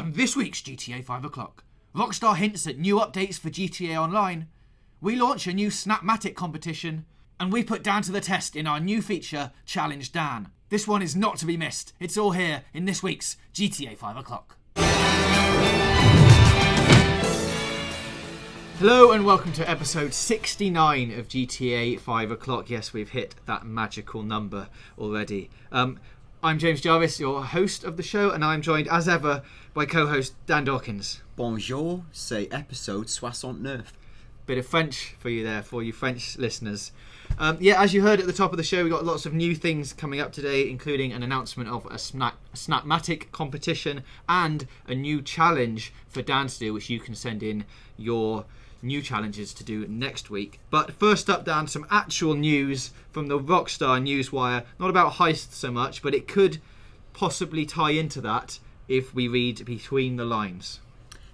On this week's GTA 5 o'clock, Rockstar hints at new updates for GTA Online, we launch a new Snapmatic competition, and we put Dan to the test in our new feature, Challenge Dan. This one is not to be missed. It's all here in this week's GTA 5 o'clock. Hello and welcome to episode 69 of GTA 5 o'clock. Yes, we've hit that magical number already. I'm James Jarvis, your host of the show, and I'm joined as ever by co-host Dan Dawkins. Bonjour, c'est episode 69. Bit of French for you there, for you French listeners. As you heard at the top of the show, we've got lots of new things coming up today, including an announcement of a Snapmatic competition and a new challenge for Dan to do, which you can send in your new challenges to do next week. But first up, Dan, some actual news from the Rockstar Newswire. Not about heists so much, but it could possibly tie into that if we read between the lines.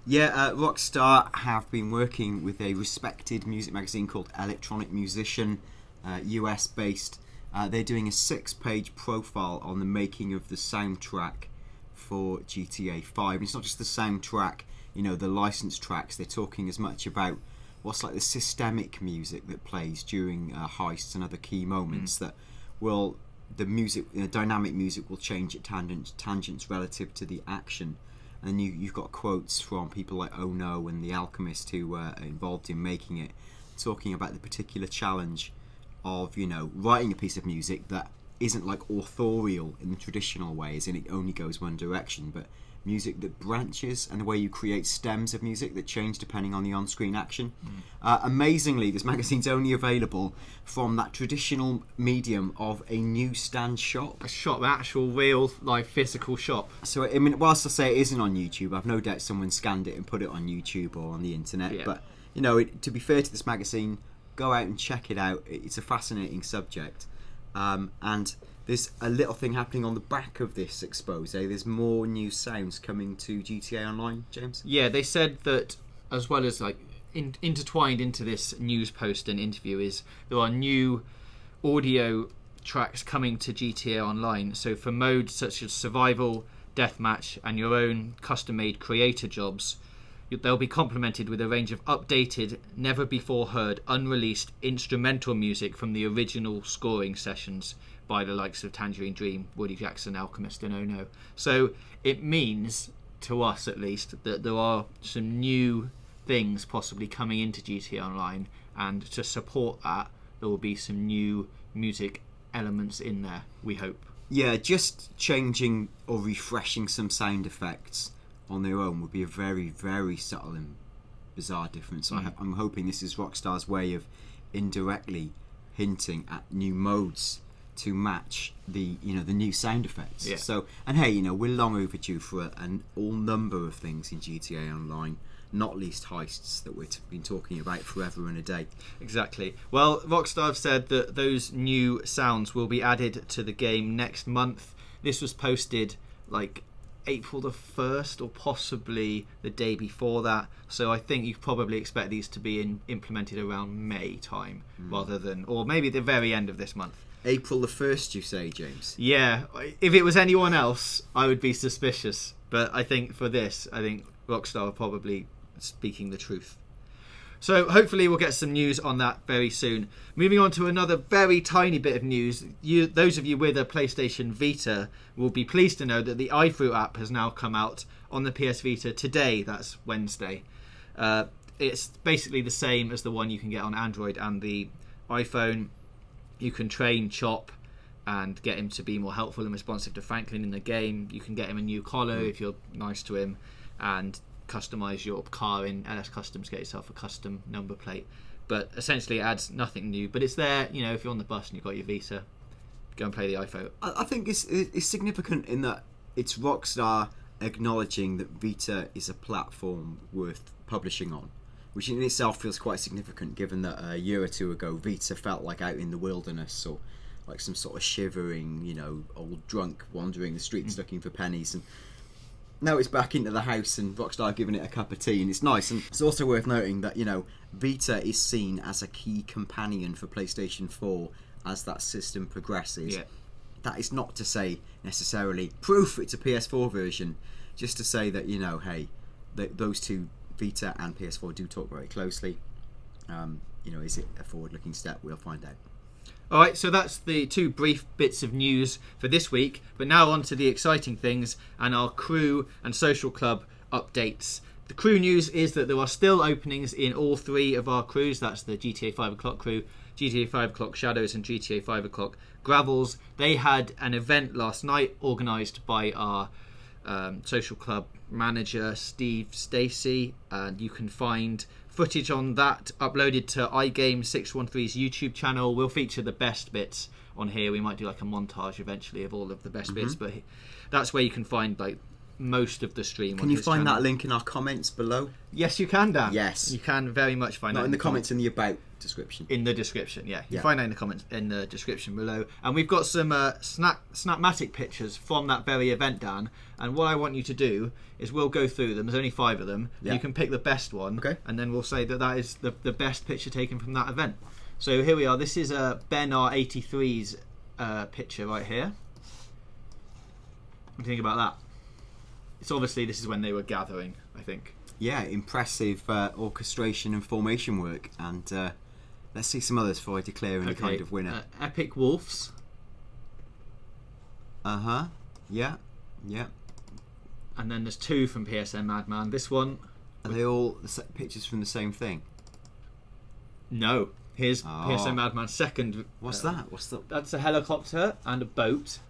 Yeah, Rockstar have been working with a respected music magazine called Electronic Musician, US based. They're doing a 6-page profile on the making of the soundtrack for GTA 5. And it's not just the soundtrack, you know, the licensed tracks. They're talking as much about what's like the systemic music that plays during heists and other key moments that will, the music, dynamic music will change at tangents relative to the action. And you've got quotes from people like Oh No and The Alchemist who were involved in making it, talking about the particular challenge of, you know, writing a piece of music that isn't like authorial in the traditional ways and it only goes one direction, but music that branches and the way you create stems of music that change depending on the on-screen action. Amazingly, this magazine's only available from that traditional medium of a newsstand shop. A shop, an actual real, like, physical shop. So, I mean, whilst I say it isn't on YouTube, I've no doubt someone scanned it and put it on YouTube or on the internet. Yeah. But, you know, to be fair to this magazine, go out and check it out. It's a fascinating subject. And there's a little thing happening on the back of this expose. There's more new sounds coming to GTA Online, James? Yeah, they said that as well as like intertwined into this news post and interview is there are new audio tracks coming to GTA Online. So for modes such as survival, deathmatch and your own custom-made creator jobs, they'll be complemented with a range of updated, never before heard, unreleased instrumental music from the original scoring sessions by the likes of Tangerine Dream, Woody Jackson, Alchemist and Oh No. So it means, to us at least, that there are some new things possibly coming into GTA Online, and to support that there will be some new music elements in there, we hope. Yeah, just changing or refreshing some sound effects on their own would be a very, very subtle and bizarre difference. I'm hoping this is Rockstar's way of indirectly hinting at new modes to match the new sound effects. Yeah. So, and hey, we're long overdue for an all number of things in GTA Online, not least heists that we've been talking about forever and a day. Exactly. Well, Rockstar have said that those new sounds will be added to the game next month. This was posted like April the 1st or possibly the day before that, so I think you probably expect these to be implemented around May time rather than, or maybe the very end of this month. April the 1st, you say, James? Yeah, if it was anyone else I would be suspicious, but I think for this, I think Rockstar are probably speaking the truth. So hopefully we'll get some news on that very soon. Moving on to another very tiny bit of news. Those of you with a PlayStation Vita will be pleased to know that the iFruit app has now come out on the PS Vita today. That's Wednesday. It's basically the same as the one you can get on Android and the iPhone. You can train Chop and get him to be more helpful and responsive to Franklin in the game. You can get him a new collar if you're nice to him, and customize your car in LS Customs, get yourself a custom number plate. But essentially it adds nothing new, but it's there, if you're on the bus and you've got your Vita, go and play the iPhone. I think it's significant in that it's Rockstar acknowledging that Vita is a platform worth publishing on, which in itself feels quite significant given that a year or two ago Vita felt like out in the wilderness, or like some sort of shivering, old drunk wandering the streets looking for pennies. And now it's back into the house and Rockstar giving it a cup of tea, and it's nice. And it's also worth noting that, Vita is seen as a key companion for PlayStation 4 as that system progresses. Yeah. That is not to say necessarily proof it's a PS4 version. just to say that, hey, those two, Vita and PS4, do talk very closely. Is it a forward-looking step? We'll find out. All right, so that's the two brief bits of news for this week. But now on to the exciting things and our crew and social club updates. The crew news is that there are still openings in all three of our crews. That's the GTA 5 o'clock crew, GTA 5 o'clock Shadows, and GTA 5 o'clock Gravels. They had an event last night organised by our social club manager, Steve Stacey, and you can find footage on that uploaded to iGame613's YouTube channel. We'll feature the best bits on here. We might do like a montage eventually of all of the best bits, but that's where you can find like most of the stream. Can you find that link in our comments below? Yes, you can, Dan. Yes, you can very much find that in the comments in the about description. In the description, yeah. You find that in the comments in the description below. And we've got some Snapmatic pictures from that very event, Dan. And what I want you to do is we'll go through them. There's only 5 of them. Yeah. You can pick the best one, and then we'll say that is the best picture taken from that event. So here we are. This is Ben R83's picture right here. What do you think about that? It's obviously, this is when they were gathering, I think. Yeah, impressive orchestration and formation work. And let's see some others before I declare any kind of winner. Epic Wolves. Yeah. And then there's 2 from PSN Madman. This one... Are they all pictures from the same thing? No. Here's PSN Madman's second... What's that? That's a helicopter and a boat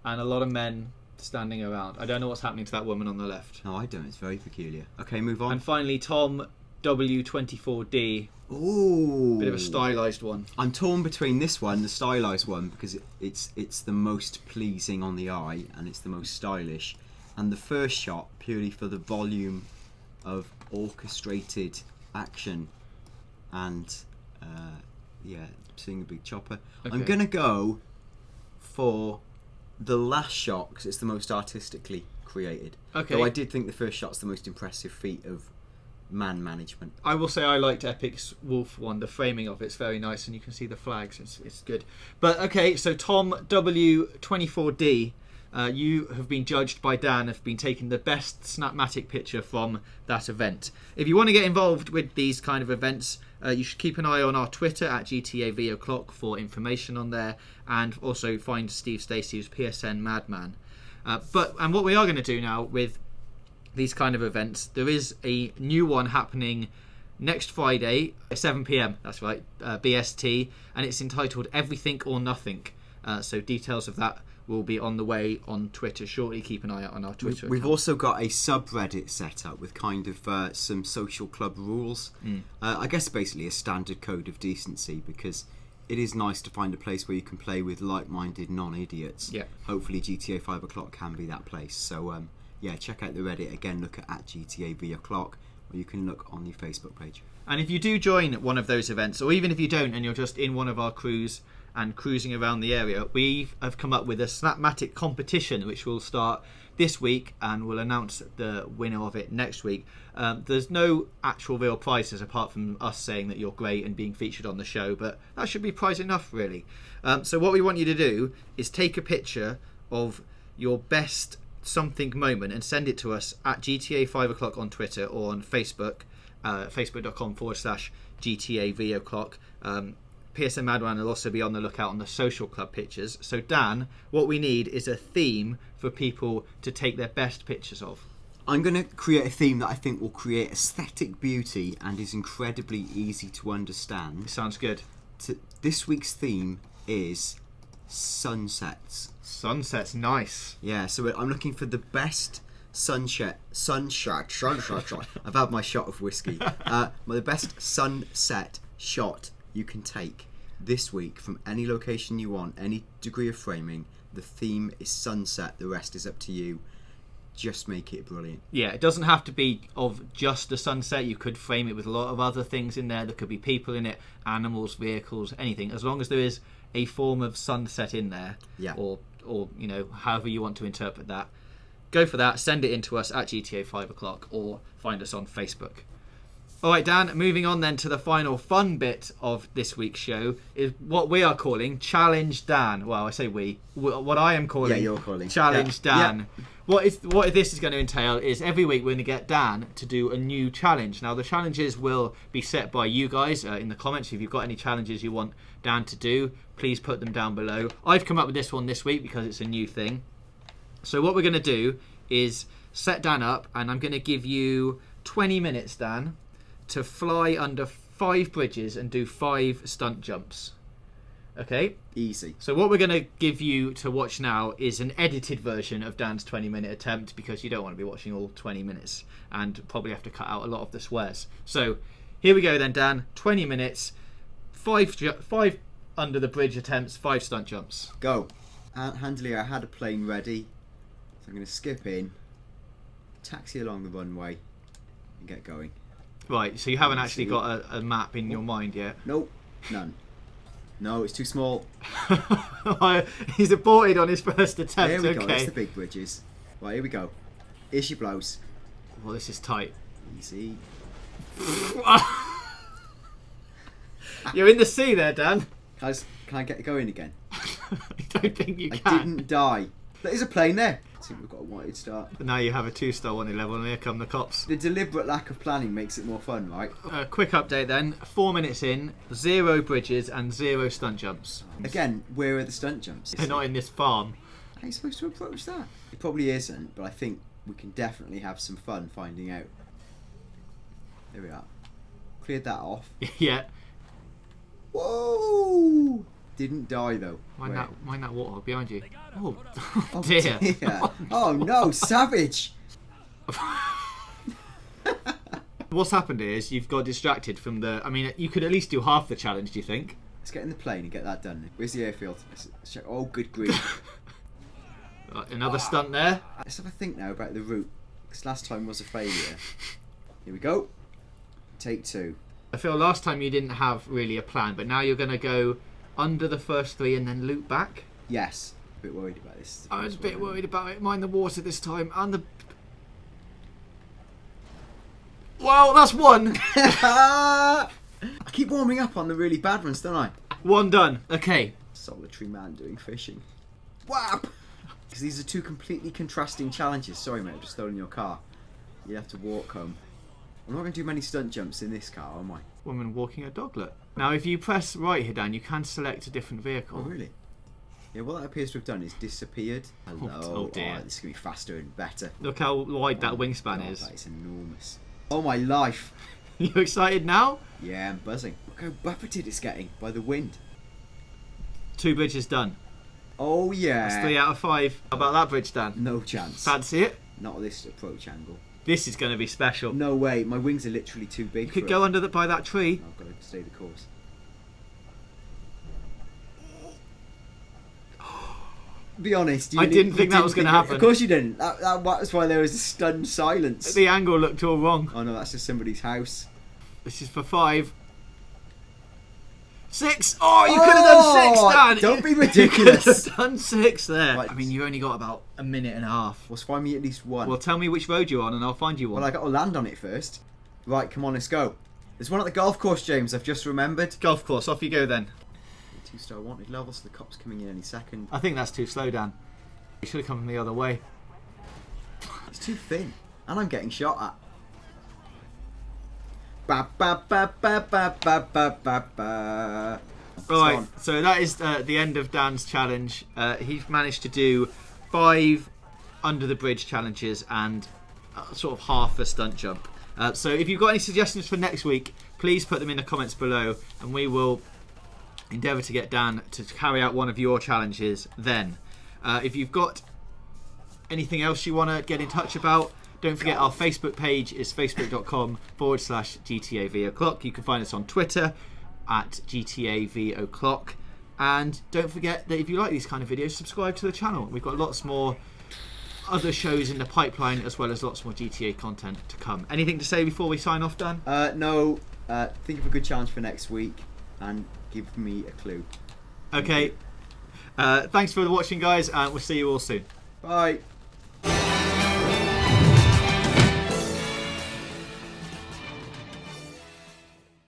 and a lot of men standing around. I don't know what's happening to that woman on the left. No, I don't. It's very peculiar. Okay, move on. And finally, Tom W24D. Ooh. Bit of a stylised one. I'm torn between this one, the stylised one, because it's the most pleasing on the eye and it's the most stylish. And the first shot, purely for the volume of orchestrated action and, seeing a big chopper. Okay. I'm going to go for the last shot because it's the most artistically created. Okay. Though I did think the first shot's the most impressive feat of man management. I will say I liked Epic's Wolf one. The framing of it's very nice and you can see the flags. It's good. But okay, so Tom W24D, you have been judged by Dan, have been taking the best Snapmatic picture from that event. If you want to get involved with these kind of events, you should keep an eye on our Twitter at GTAV o'clock for information on there, and also find Steve Stacey, who's PSN Madman. And what we are going to do now with these kind of events, there is a new one happening next Friday at 7 PM. That's right, BST, and it's entitled Everything or Nothing. So details of that will be on the way on Twitter shortly. Keep an eye out on our Twitter account. We've also got a subreddit set up with kind of some social club rules. I guess basically a standard code of decency, because it is nice to find a place where you can play with like-minded non-idiots. Yeah. Hopefully GTA 5 o'clock can be that place. So check out the Reddit. Again, look at GTAV o'clock, or you can look on the Facebook page. And if you do join one of those events, or even if you don't and you're just in one of our crews and cruising around the area, we have come up with a Snapmatic competition which will start this week and we'll announce the winner of it next week. There's no actual real prizes apart from us saying that you're great and being featured on the show, but that should be prize enough really. So what we want you to do is take a picture of your best something moment and send it to us at GTA 5 o'clock on Twitter or on Facebook, facebook.com/GTAV o'clock. PSN Madman will also be on the lookout on the social club pictures. So Dan, what we need is a theme for people to take their best pictures of. I'm going to create a theme that I think will create aesthetic beauty and is incredibly easy to understand. Sounds good. This week's theme is sunsets. Sunsets, nice. Yeah, so I'm looking for the best sunshot. I've had my shot of whiskey. The best sunset shot you can take this week from any location you want, any degree of framing. The theme is sunset, the rest is up to you. Just make it brilliant. Yeah, it doesn't have to be of just a sunset. You could frame it with a lot of other things in there. There could be people in it, animals, vehicles, anything, as long as there is a form of sunset in there. Yeah. Or however you want to interpret that. Go for that. Send it in to us at GTA 5 o'clock or find us on Facebook. All right, Dan, moving on then to the final fun bit of this week's show is what we are calling Challenge Dan. Well, I say we. What I am calling, you're calling Challenge Dan. Yeah. What this is going to entail is every week we're going to get Dan to do a new challenge. Now, the challenges will be set by you guys in the comments. If you've got any challenges you want Dan to do, please put them down below. I've come up with this one this week because it's a new thing. So what we're going to do is set Dan up, and I'm going to give you 20 minutes, Dan, to fly under 5 bridges and do 5 stunt jumps. Okay? Easy. So what we're going to give you to watch now is an edited version of Dan's 20-minute attempt, because you don't want to be watching all 20 minutes and probably have to cut out a lot of the swears. So here we go then, Dan. 20 minutes, 5 under the bridge attempts, 5 stunt jumps. Go. Handily, I had a plane ready, so I'm going to skip in, taxi along the runway, and get going. Right, so you haven't actually got a map in your mind yet? Nope, none. No, it's too small. He's aborted on his first attempt. There we okay. go, that's the big bridges. Right, here we go. Here she blows. Well, this is tight. Easy. You're in the sea there, Dan. Can I get going again? I don't think you can. I didn't die. There's a plane there. I think we've got a wanted start. But now you have a 2-star wanted level, and here come the cops. The deliberate lack of planning makes it more fun, right? Quick update then. 4 minutes in, 0 bridges and 0 stunt jumps. Again, where are the stunt jumps? They're not in this farm. How are you supposed to approach that? It probably isn't, but I think we can definitely have some fun finding out. There we are. Cleared that off. Yeah. Whoa! Didn't die though. Mind that water behind you. Oh, Oh dear. Oh no, savage! What's happened is you've got distracted from the... I mean, you could at least do half the challenge, do you think? Let's get in the plane and get that done. Where's the airfield? Let's check. Oh, good grief. Another stunt there. Let's have a think now about the route, because last time was a failure. Here we go. Take 2. I feel last time you didn't have really a plan, but now you're going to go under the first 3 and then loop back. Yes. A bit worried about this. I was a bit worried about it. Mind the water this time. And the... Well, that's 1. I keep warming up on the really bad ones, don't I? 1 done. Okay. Solitary man doing fishing. Whap! Because these are 2 completely contrasting challenges. Sorry, mate, I've just stolen your car. You have to walk home. I'm not going to do many stunt jumps in this car, am I? Woman walking a doglet. Now, if you press right here, Dan, you can select a different vehicle. Oh, really? Yeah, what that appears to have done is disappeared. Hello. Oh dear. This is going to be faster and better. Look how wide that wingspan God, is. That is enormous. Oh, my life. You excited now? Yeah, I'm buzzing. Look how buffeted it's getting by the wind. 2 bridges done. Oh, yeah. That's 3 out of 5. How about that bridge, Dan? No chance. Fancy it? Not at this approach angle. This is going to be special. No way. My wings are literally too big. You could go under by that tree. No, I've got to stay the course. Be honest. I didn't think that was going to happen. Of course you didn't. That's why there was a stunned silence. The angle looked all wrong. Oh no, that's just somebody's house. This is for 5. 6. Oh, you could have done 6, Dan. Don't be ridiculous. You could have done 6 there. Right. I mean, you only got about a minute and a half. Well, find me at least 1. Well, tell me which road you're on and I'll find you one. Well, I got to land on it first. Right, come on, let's go. There's one at the golf course, James. I've just remembered. Golf course, off you go then. 2-star wanted level, so the cop's coming in any second. I think that's too slow, Dan. You should have come from the other way. It's too thin, and I'm getting shot at. Ba ba ba ba ba ba ba ba ba. Right, so that is the end of Dan's challenge. He's managed to do 5 under the bridge challenges and sort of half a stunt jump. So if you've got any suggestions for next week, please put them in the comments below, and we will endeavour to get Dan to carry out one of your challenges then. If you've got anything else you want to get in touch about, don't forget our Facebook page is facebook.com/GTAV o'clock. You can find us on Twitter at GTAV o'clock. And don't forget that if you like these kind of videos, subscribe to the channel. We've got lots more other shows in the pipeline, as well as lots more GTA content to come. Anything to say before we sign off, Dan? No. Think of a good challenge for next week and give me a clue. Okay. Thanks for watching, guys, and we'll see you all soon. Bye.